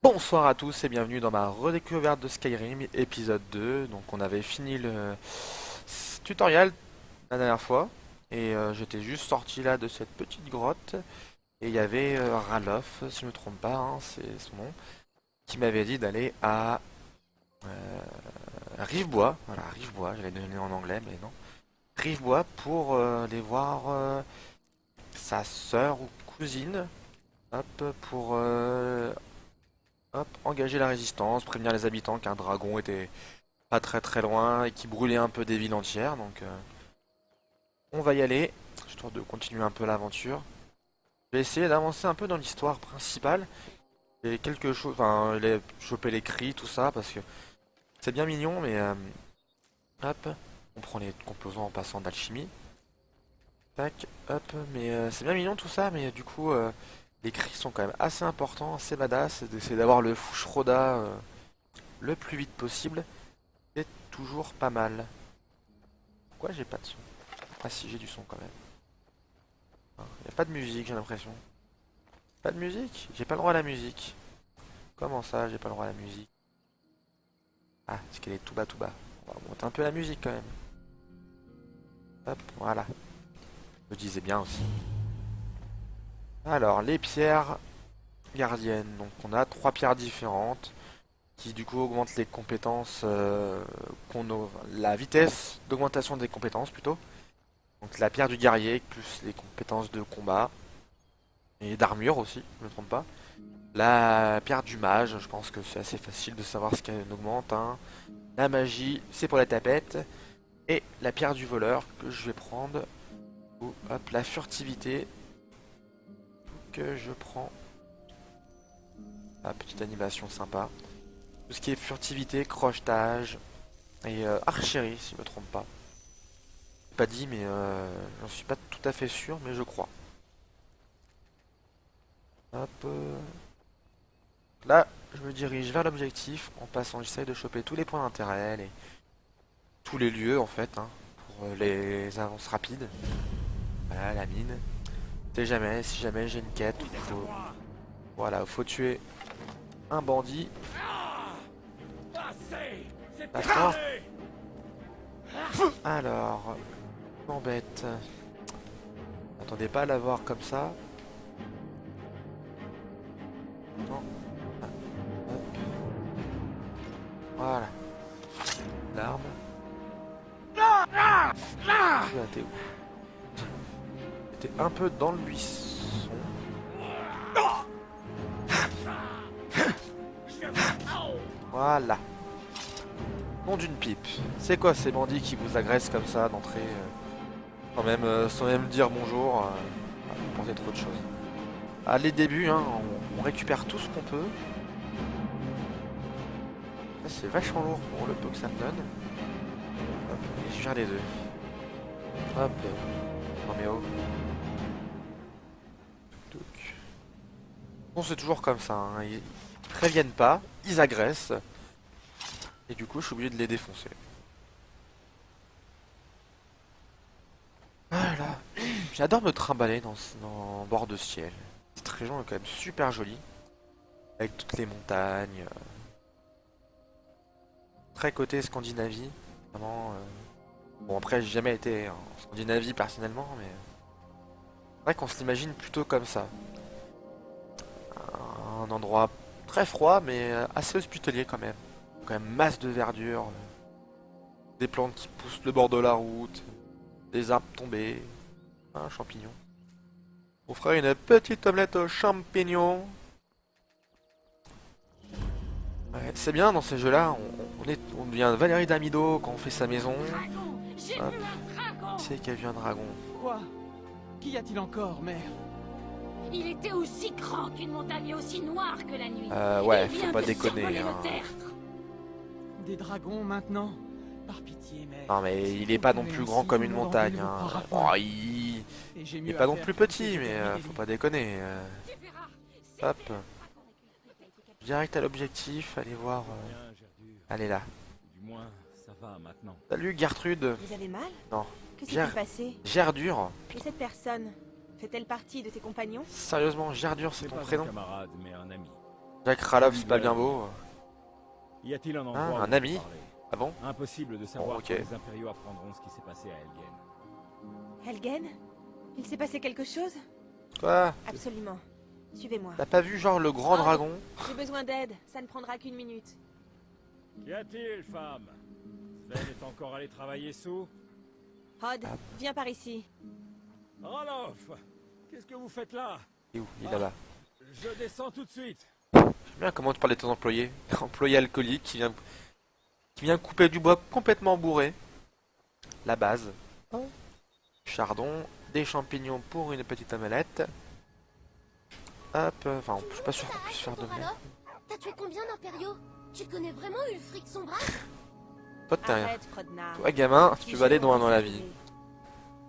Bonsoir à tous et bienvenue dans ma redécouverte de Skyrim épisode 2. Donc on avait fini le tutoriel la dernière fois et j'étais juste sorti là de cette petite grotte et il y avait Ralof, si je me trompe pas, hein, c'est son nom, qui m'avait dit d'aller à Rivebois. Voilà, Rivebois, j'allais donner en anglais mais non. Rivebois pour aller voir sa sœur ou cousine, hop, pour hop, engager la résistance, prévenir les habitants qu'un dragon était pas très loin et qui brûlait un peu des villes entières. Donc on va y aller, histoire de continuer un peu l'aventure. Je vais essayer d'avancer un peu dans l'histoire principale. Et quelque chose, enfin, choper les cris, tout ça, parce que c'est bien mignon, mais hop, on prend les composants en passant d'alchimie. Tac, hop, mais c'est bien mignon tout ça, mais du coup, les cris sont quand même assez importants, assez badass, et d'essayer d'avoir le Fushroda le plus vite possible. C'est toujours pas mal. Pourquoi j'ai pas de son? Ah si, j'ai du son quand même. Il n'y a pas de musique, j'ai l'impression. Pas de musique? J'ai pas le droit à la musique. Comment ça, j'ai pas le droit à la musique? Ah, parce qu'elle est tout bas tout bas. On va monter un peu la musique quand même. Hop, voilà. Je disais bien aussi. Alors, les pierres gardiennes. Donc on a trois pierres différentes qui du coup augmentent les compétences, la vitesse d'augmentation des compétences plutôt. Donc la pierre du guerrier plus les compétences de combat et d'armure aussi, je ne me trompe pas. La pierre du mage, je pense que c'est assez facile de savoir ce qu'elle augmente, hein. La magie, c'est pour la tapette. Et la pierre du voleur que je vais prendre. Ou hop, la furtivité que je prends. Ah, petite animation sympa. Tout ce qui est furtivité, crochetage et archerie, si je me trompe pas. Pas dit, mais j'en suis pas tout à fait sûr, mais je crois. Hop. Là, je me dirige vers l'objectif en passant, j'essaye de choper tous les points d'intérêt, tous les lieux en fait, hein, pour les avances rapides. Voilà, la mine. Si jamais j'ai une quête, voilà, faut tuer un bandit. D'accord. Alors, m'embête. Attendez pas à l'avoir comme ça. Non. Hop. Voilà. L'arme. Ah, t'es où? T'es un peu dans le buisson. Voilà. Nom d'une pipe. C'est quoi ces bandits qui vous agressent comme ça d'entrée sans même dire bonjour vous pensez trop de choses. Ah, les débuts, hein, on récupère tout ce qu'on peut. Ça, c'est vachement lourd pour le peu que ça me donne. Hop, et je gère les deux. Hop. Non mais oh. Touc. Bon, c'est toujours comme ça, hein. Ils préviennent pas, ils agressent. Et du coup, je suis obligé de les défoncer. Voilà. J'adore me trimballer dans bord de ciel. Cette région est quand même super jolie. Avec toutes les montagnes. Très côté Scandinavie. Vraiment. Bon, après, j'ai jamais été en Scandinavie personnellement, mais. C'est vrai qu'on se l'imagine plutôt comme ça. Un endroit très froid, mais assez hospitalier quand même. Quand même masse de verdure. Des plantes qui poussent le bord de la route. Des arbres tombés. Un champignon. On fera une petite omelette aux champignons. Ouais, c'est bien dans ces jeux-là, on devient Valérie Damido quand on fait sa maison. J'ai Hop, vu un dragon. c'est qu'il y a vu un dragon. Quoi? Qu'y a-t-il encore, mère? Il était aussi grand qu'une montagne et aussi noire que la nuit. Ouais, Il faut vient pas de déconner, survoler hein. le tertre. Des dragons maintenant? Par pitié, mère. Non mais S'il il est vous pas plaît, non plus ainsi, grand comme tout une le monde en montagne, ville vous hein. croira Oh, point. Et j'ai il est mieux pas à non faire plus que de petit, mais déterminer des faut vies. pas déconner. Tu verras. Hop, direct à l'objectif, allez voir. Bien, Gerdur. Allez là. Du moins, ça va maintenant. Salut Gertrude. Vous avez mal? Non, Que Ger- s'est-il passé? Gerdur. Et cette personne fait-elle partie de tes compagnons? Sérieusement, Gerdur, c'est C'est ton pas un prénom? camarade, mais un ami. Jack Raloff, c'est pas bien beau. Y a-t-il un endroit Ah, où un on peut ami. parler? Ah bon? Impossible de savoir ok. quand les impériaux apprendront ce qui s'est passé à Elgen. Helgen? Il s'est passé quelque chose? Quoi? Absolument. Suivez-moi. T'as pas vu genre le grand dragon? J'ai besoin d'aide, ça ne prendra qu'une minute. Qu'y a-t-il, femme? Sven est encore allé travailler sous? Rod, viens par ici. Roloff! Qu'est-ce que vous faites là? Il est où? Il est là-bas. Je descends tout de suite. J'aime bien comment tu parles de ton employé. Employé alcoolique qui vient couper du bois complètement bourré. La base. Chardon, des champignons pour une petite omelette. Hop, enfin, je suis pas sûr qu'on puisse faire d'omelette. T'as tué combien d'impériaux? Tu connais vraiment Ulfric Sombrage? Toi, t'es un... Arrête, Frodnar. Toi, gamin, tu vas aller loin dans la vie.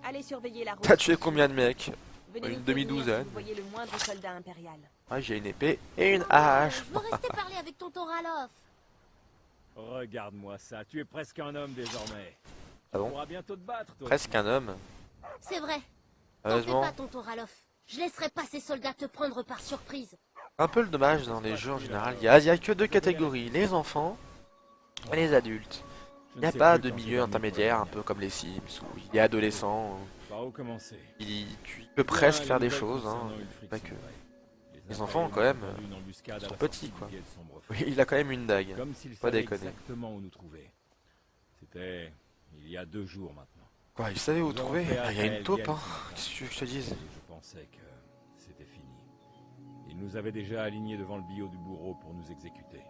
Allez surveiller la route. T'as tué combien de mecs? Venez Une nous demi-douzaine. prévenir si vous voyez le moindre soldat impérial. Ah, j'ai une épée et une hache. Je veux rester parler avec tonton Raloff. Regarde-moi ça, tu es presque un homme désormais. Ah bon? Tu pourras bientôt te battre, toi. Presque un homme. C'est vrai. T'en fais Heureusement. pas, tonton Raloff. Je laisserai pas ces soldats te prendre par surprise. Un peu le dommage dans les jeux en général. Il y a que deux catégories, les enfants et les adultes. Je Il ne n'y a sais pas plus de quand milieu je vais intermédiaire, un revenir. peu comme les Sims, où il est adolescent, Par où commencer? tu peux presque faire des choses, hein. Pas que. Les enfants, quand même, sont petits, quoi. Oui, il a quand même une dague. Comme s'il Pas savait déconner. exactement où nous trouver. C'était il y a 2 jours maintenant. Quoi, il savait où Nous avons trouver? fait Ah, il y a une appel taupe, Elgen hein. Sombrage. Qu'est-ce que tu veux que je te dise? Et je pensais que c'était fini. Il nous avait déjà alignés devant le bio du bourreau pour nous exécuter.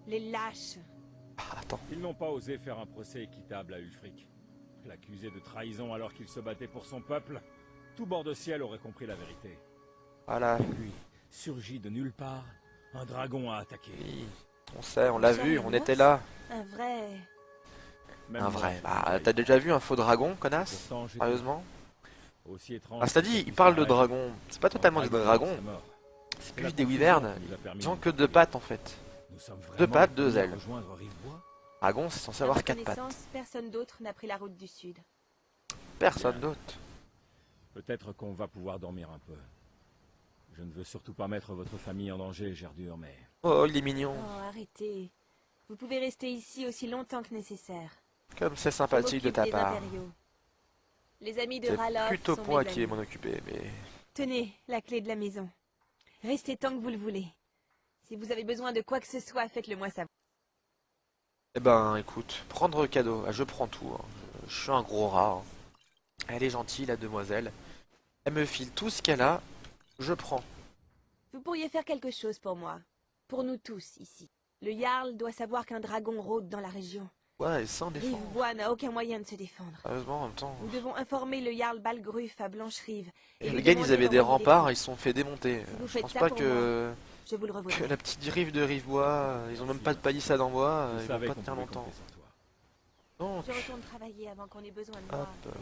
Les lâches. Ah, attends. Ils n'ont pas osé faire un procès équitable à Ulfric. L'accusé de trahison alors qu'il se battait pour son peuple. Tout bord de ciel aurait compris la vérité. Voilà. Lui, surgi de nulle part, un dragon a attaqué. Oui, on sait, on l'a Jean vu, on Ramos était là. Un vrai... Même Un moi, vrai. je Bah, savais. t'as déjà vu un faux dragon, connasse? Pourtant, j'étais Sérieusement? aussi étrange Ah, c'est-à-dire, que il parle de disparaître. dragon. C'est pas totalement des dragons, Sa mort. c'est C'est plus la des confusion wyverns. qui nous a permis Ils ont de que nous deux trouver. pattes en fait. Nous sommes Deux vraiment pattes, deux venus ailes. rejoindre Rivebois. Dragon, c'est censé À avoir ma quatre pattes. connaissance, personne d'autre n'a pris la route du sud. Personne Bien. d'autre. Peut-être qu'on va pouvoir dormir un peu. Je ne veux surtout pas mettre votre famille en danger, Gerdure, mais... Oh, il est mignon. Oh, arrêtez. Vous pouvez rester ici aussi longtemps que nécessaire. Comme c'est Je sympathique de m'occupe ta des part. impériaux. Les amis de C'est Raloff plutôt sont moi mes qui vais amis. m'en occuper, mais... Tenez, la clé de la maison. Restez tant que vous le voulez. Si vous avez besoin de quoi que ce soit, faites-le moi savoir. Eh ben, écoute, prendre cadeau. Ah, je prends tout. Hein. Je suis un gros rat. Hein. Elle est gentille, la demoiselle. Elle me file tout ce qu'elle a. Je prends. Vous pourriez faire quelque chose pour moi. Pour nous tous, ici. Le Jarl doit savoir qu'un dragon rôde dans la région. Ouais, et sans défendre. Rivebois n'a aucun moyen de se défendre. Sérieusement, en même temps... Nous devons informer le Jarl Balgruf à Blancherive. Les lui gars, ils demander avaient des d'envoyer remparts, troupes. ils se sont fait démonter. Si vous Je faites pense ça pas pour que... Je vous le que revaudrai. la petite rive de Rivebois, ils ont même pas de palissade en bois, Je ils vont savais pas qu'on tenir pouvait longtemps. compter sur toi. Donc, Je retourne travailler avant qu'on ait besoin de moi. hop,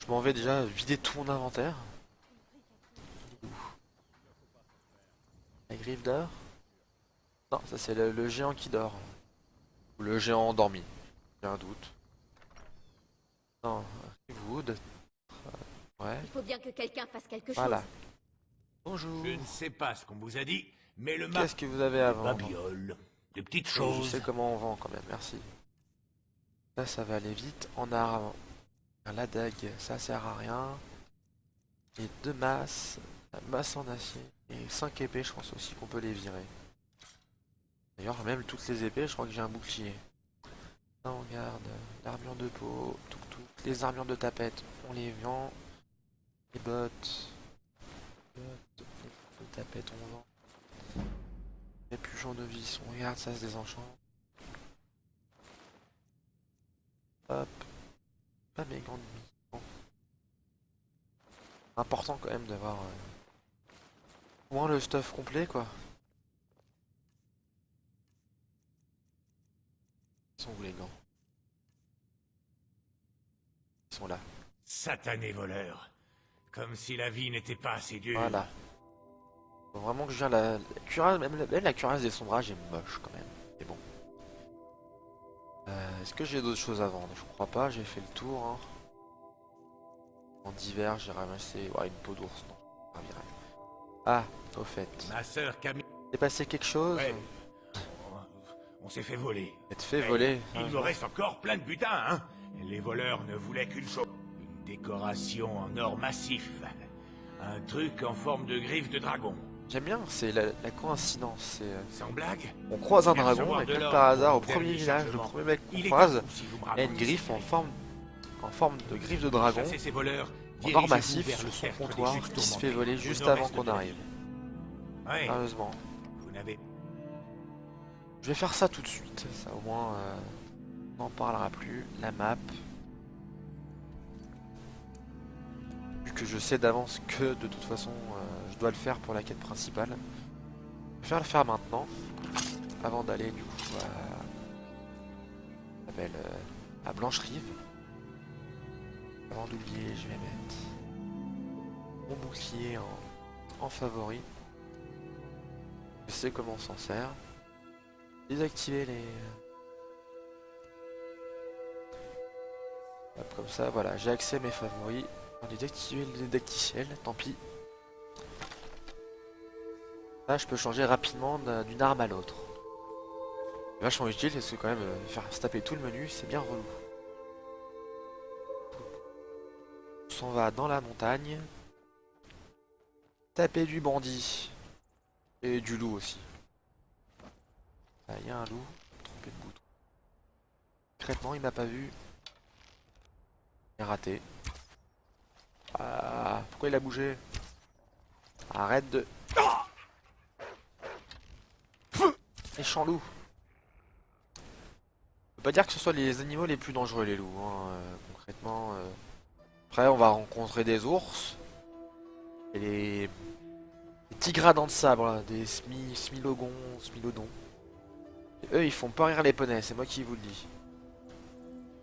je m'en vais déjà vider tout mon inventaire. La griffe d'or? Non, ça c'est le géant qui dort. Ou le géant endormi. J'ai un doute. Non, Wood. Ouais, Il faut bien que quelqu'un fasse quelque voilà. chose. Bonjour. Je ne sais pas ce qu'on vous a dit, mais le map Qu'est-ce que vous avez à vendre? babiole, des petites Je choses. sais comment on vend quand même, merci. Ça va aller vite. En arme, la dague, ça sert à rien. Et deux masses, la masse en acier. Et 5 épées, je pense aussi qu'on peut les virer. D'ailleurs, même toutes les épées, je crois que j'ai un bouclier. Ça, on garde l'armure de peau, tout. Les armures de tapette, on les vend. Les bottes. De tapette, on vend. Les puchons de vis, on regarde, ça se désenchante. Hop. Pas mes gants de mise. Bon. Important quand même d'avoir au moins le stuff complet quoi. Ils sont où les gants? Ils sont là. Satané voleur. Comme si la vie n'était pas assez dure. Voilà. Faut vraiment que je viens la cuirasse, même la cuirasse des sombrages est moche quand même. Mais bon. Est-ce que j'ai d'autres choses à vendre? Je crois pas, j'ai fait le tour. Hein. En d'hiver, j'ai ramassé ouais, une peau d'ours. Non, ça servirait. Ah, au fait. Ma sœur Camille s'est passé quelque chose? Ouais. On s'est fait voler. Elle te fait Mais voler. Il me reste encore plein de butin, hein. Les voleurs ne voulaient qu'une chose. Une décoration en or massif. Un truc en forme de griffe de dragon. J'aime bien, c'est la coïncidence. Sans blague. On croise un Je vais dragon recevoir et de comme l'or par pour hasard, mon au premier dernier village, le chargement. premier mec Il qu'on est croise, temps, si vous me il y a une racontez griffe ces en forme de griffe de dragon, Chassez ces voleurs, en or dirigez-vous massif vers sur le son cercle des comptoir justes qui se fait tourmentés, voler au juste nord-est avant de qu'on la arrive. ville. Ouais, Sérieusement. vous n'avez... Je vais faire ça tout de suite, ça au moins on n'en parlera plus. La map. Vu que je sais d'avance que de toute façon je dois le faire pour la quête principale. Je vais le faire maintenant, avant d'aller du coup à Blanche-Rive. Avant d'oublier, je vais mettre mon bouclier en favori. Je sais comment on s'en sert. Désactiver les... Hop, comme ça, voilà, j'ai accès à mes favoris. On va désactiver le didacticiel, tant pis. Là, je peux changer rapidement d'une arme à l'autre. C'est vachement utile parce que quand même, faire se taper tout le menu, c'est bien relou. On s'en va dans la montagne. Taper du bandit. Et du loup aussi. Ah, il y a un loup. Trompé de bouton. Concrètement, il m'a pas vu. Il a raté. Ah, pourquoi il a bougé? Arrête de... Méchant loup. On peut pas dire que ce soit les animaux les plus dangereux, les loups, hein, concrètement. Après, on va rencontrer des ours. Et les tigres à dents de sabre, là, des smilodons. Et eux, ils font pas rire les poneys, c'est moi qui vous le dis.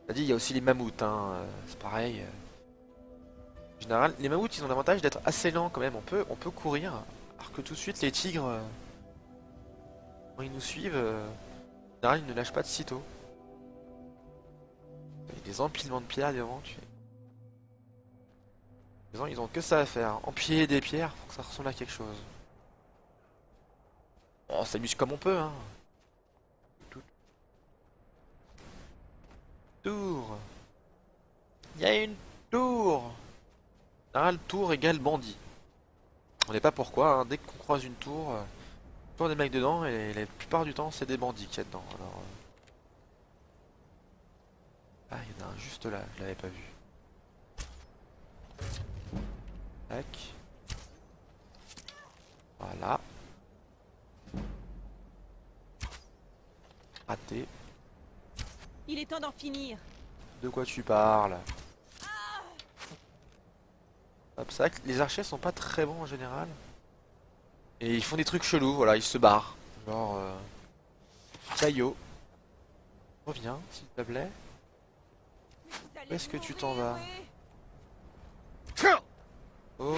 T'as dit, il y a aussi les mammouths, hein, c'est pareil. En général, les mammouths, ils ont l'avantage d'être assez lents quand même. On peut courir, alors que tout de suite, les tigres, quand ils nous suivent, en général, ils ne lâchent pas de sitôt. Il y a des empilements de pierres devant, tu fais. Les gens, ils ont que ça à faire. Empiler des pierres pour que ça ressemble à quelque chose. On s'amuse comme on peut, hein. Tour. Il y a une tour. En général, tour égale bandit. On n'est pas pourquoi, hein. Dès qu'on croise une tour, il y a des mecs dedans et la plupart du temps, c'est des bandits qu'il y a dedans. Alors, ah, il y en a un juste là, je l'avais pas vu. Tac. Voilà. Raté. Il est temps d'en finir. De quoi tu parles? Hop, c'est vrai que les archers sont pas très bons en général. Et ils font des trucs chelous, voilà, ils se barrent. Genre... Caillot. Reviens, s'il te plaît. Où est-ce que tu t'en vas? Oh,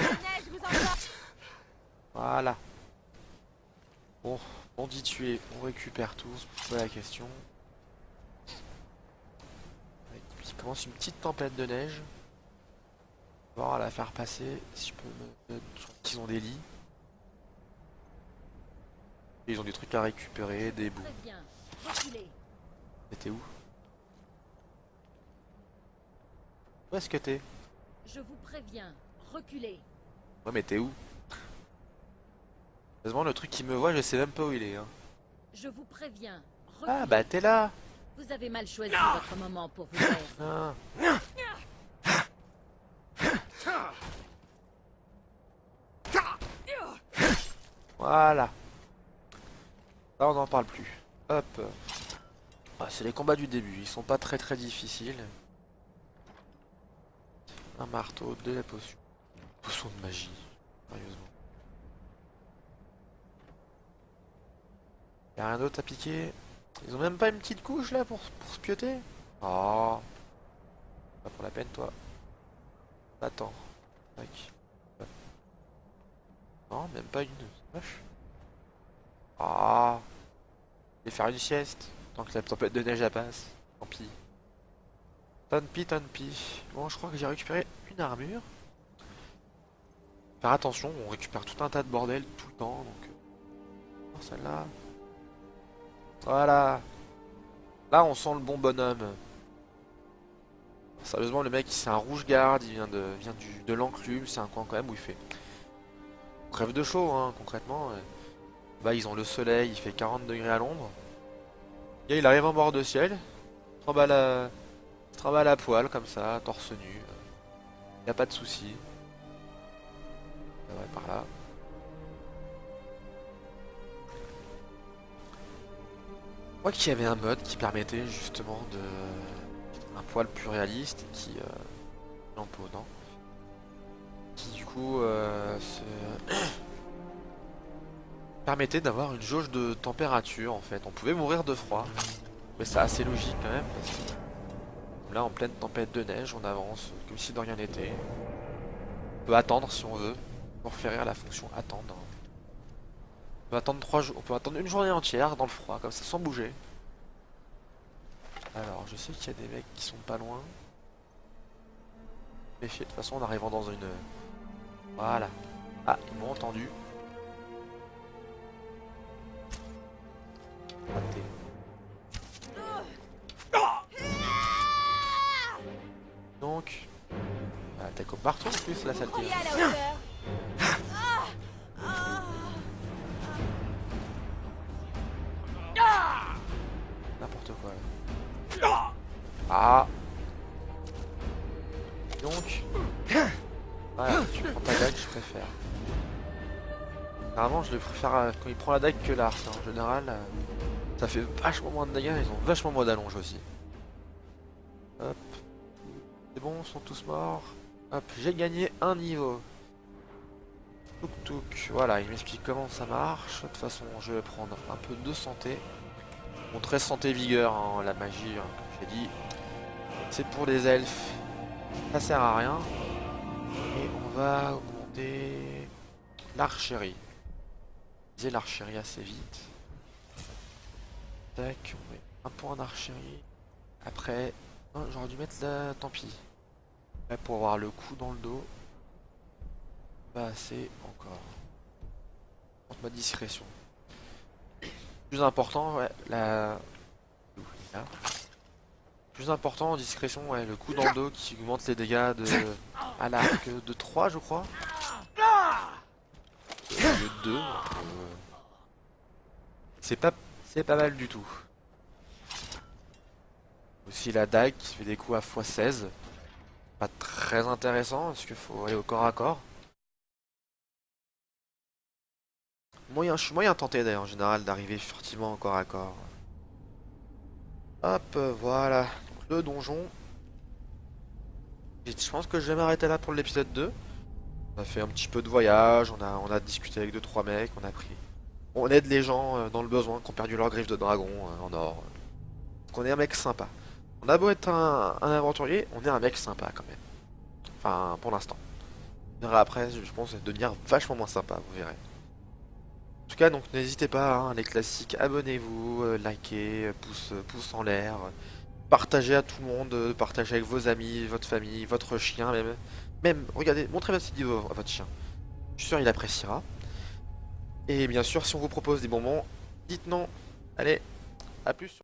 voilà. Bon, on dit tuer, on récupère tout, c'est pas la question. Il commence une petite tempête de neige. On va voir à la faire passer, si je peux me... Je crois qu'ils ont des lits. Et ils ont des trucs à récupérer, des bouts. Très bien. Reculez. T'es où? Où est-ce que t'es? Je vous préviens. Reculez. Ouais mais t'es où? Heureusement le truc qui me voit, je sais même pas où il est. Hein. Je vous préviens. Ah Reculez. bah t'es là! Vous avez mal choisi votre moment pour vous taire. Ah. Voilà. Là on n'en parle plus. Hop. Ah, c'est les combats du début, ils sont pas très difficiles. Un marteau, de la potion. Potion de magie, sérieusement. Y'a rien d'autre à piquer? Ils ont même pas une petite couche là pour se pioter? Oh. Pas pour la peine toi. Attends. Tac. Non, même pas une. C'est moche. Ah. Je vais faire une sieste. Tant que la tempête de neige elle passe. Tant pis. Tant pis. Bon, je crois que j'ai récupéré une armure. Faire attention, on récupère tout un tas de bordel tout le temps. Donc celle-là. Voilà. Là, on sent le bon bonhomme. Sérieusement, le mec, c'est un rouge-garde, il de l'enclume, c'est un coin quand même où il fait... On crève de chaud, hein, concrètement. Bah, ils ont le soleil, il fait 40 degrés à l'ombre. Et il arrive en bord de ciel, se trimballe à poil, comme ça, torse nu. Y a pas de souci. Ouais, par là. Je crois qu'il y avait un mode qui permettait justement de... un poil plus réaliste et qui... lampeau, non, qui du coup permettait d'avoir une jauge de température en fait. On pouvait mourir de froid, mais c'est assez logique quand même parce que là en pleine tempête de neige on avance comme si de rien n'était. On peut attendre si on veut pour faire rire la fonction attendre. On peut attendre 3 jours, on peut attendre une journée entière dans le froid comme ça sans bouger. Alors je sais qu'il y a des mecs qui sont pas loin. Méfiez, de toute façon en arrivant dans une... Voilà. Ah, ils m'ont entendu. Raté. Donc... Ah, t'as comme partout en plus la saleté. Croyez à la hauteur. N'importe quoi là. Ah. Donc... Voilà, tu prends ta dague, je préfère. Normalement, je le préfère quand il prend la dague que l'arc. Hein. En général, ça fait vachement moins de dégâts, ils ont vachement moins d'allonge aussi. Hop. C'est bon, ils sont tous morts. Hop, j'ai gagné un niveau. Touk touk. Voilà, il m'explique comment ça marche. De toute façon, je vais prendre un peu de santé. Bon, 13 santé vigueur, hein, la magie, hein, comme j'ai dit. C'est pour les elfes. Ça sert à rien. Et on va augmenter l'archerie. Viser l'archerie assez vite. Tac, on met un point d'archerie. Après, oh, j'aurais dû mettre la... Tant pis. Après, pour avoir le coup dans le dos. Pas assez encore. Contre ma discrétion. Plus important, ouais, la... Là. Plus important en discrétion, ouais, le coup dans le dos qui augmente les dégâts de... à l'arc de 3 je crois. Le 2. C'est pas mal du tout. Aussi la dague qui fait des coups à x16. Pas très intéressant parce qu'il faut aller au corps à corps. Je suis moyen tenté d'ailleurs en général d'arriver furtivement au corps à corps. Hop, voilà. Donc, le donjon. Et je pense que je vais m'arrêter là pour l'épisode 2. On a fait un petit peu de voyage, on a discuté avec 2-3 mecs, on a pris... On aide les gens dans le besoin qui ont perdu leur griffe de dragon en or. Donc on est un mec sympa. On a beau être un aventurier, on est un mec sympa quand même. Enfin, pour l'instant. On verra après, je pense, devenir vachement moins sympa, vous verrez. En tout cas, donc n'hésitez pas, hein, les classiques, abonnez-vous, likez, pouce en l'air, partagez à tout le monde, partagez avec vos amis, votre famille, votre chien même. Même, regardez, montrez votre vidéo à votre chien. Je suis sûr il appréciera. Et bien sûr, si on vous propose des bonbons, dites non. Allez, à plus.